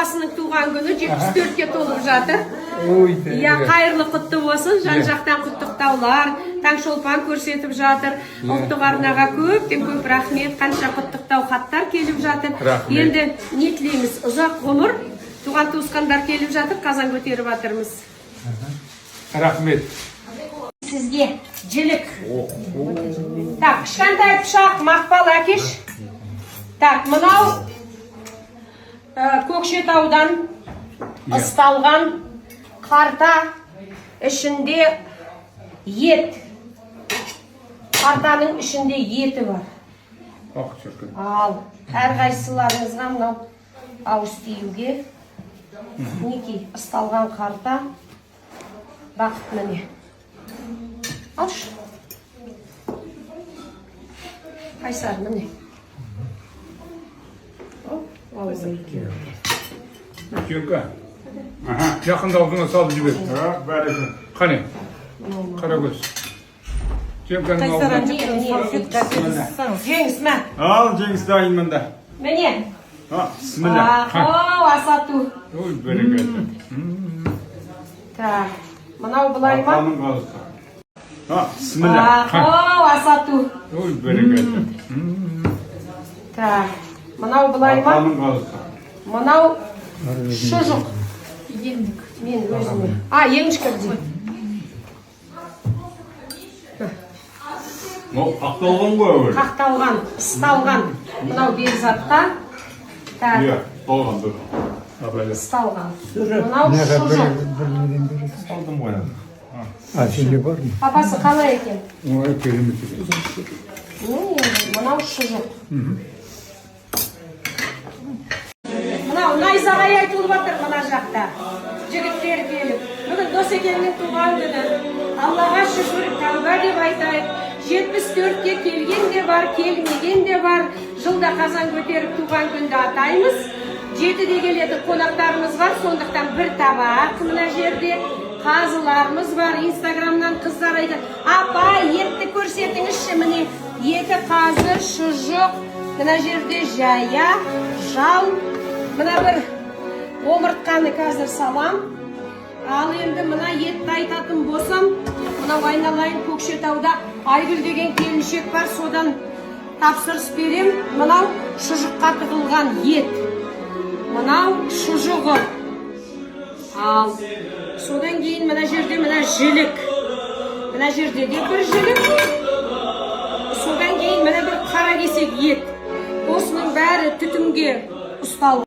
папасының туған күні 74-ке толып жатыр. Иә, қайырлы құтты болсын, жан-жақтан құттықтаулар, Таңшолпан көрсетіп жатыр. Ұлттық арнаға көптен көп рахмет, қанша құттықтау хаттар келіп жатыр. Енді не тілейміз? Ұзақ ғұмыр, туған туысқандар келіп жатыр, қазан көтеріп жатырмыз. Рахмет. Сізге жілік. Так, кішкентай пышақ, Мақпал әкеш. Так, мынау Көкшетаудан ысталған қарта, ішінде ет. Қартаның ішінде еті бар. Ал, әрқайсыларыңызға мынау ауыз тиюге. Мінекей, ысталған қарта. Бақыт міне. Алшы. Қайсар міне. Жеңка. Жақында аузыңа салып жібер. Бәрекелді. Қане? Қара көз. Жеңканың аузына. Жеңіс мә. Ал, жеңіс дайын мында. Міне. Бісміллә. Ау, асату. Ой, бәрекелді. Так, мынау былай ма? Атаның қалысы. Бісміллә. Ау, асату. Ой, бәрекелді. Так, мынау былай ма? Атаның қалысы. Мынау шұжық. Мен өзіме. Еңішкір дейм. Қақталған ғой өлі? Қақталған, ысталған. Мынау бекзатқа. Так, Толған dur. ысталған. Мынау шұжық. Салдым ғой. Сенде бар ма? Папасы қалай екен? Ой, керемет. Мынау шұжық. Мынау найзағай айтылып жатыр мына жақта. Жігіттер келіп. Бүгін Досекеңнің туған күні. Аллаға шүкір, тәуба деп айтайық. 74-ке келген де бар, келмеген де бар. Жылда қазан көтеріп туған күнді атаймыз. 7-де келеді қонақтарымыз бар, сондықтан бір табақ мына жерде. Қазыларымыз бар, инстаграмнан қыздар айтады. Апа, етті көрсетіңізші, міне еті қазы, шұжық, мына жерде жая, жал. Мына бір омыртқаны қазір салам. Ал енді мына етті айтатын болсам, мынау айналайын Көкшетауда Айгүл деген келіншек бар, содан тапсырыс берем. Мынау шұжыққа тығылған ет. Мынау шұжығы. Ал содан кейін мына жерде мына жілік. Мына жерде де бір жілік. Содан кейін мына бір қара кесек ет. Осының бәрі түтінге ұсталған.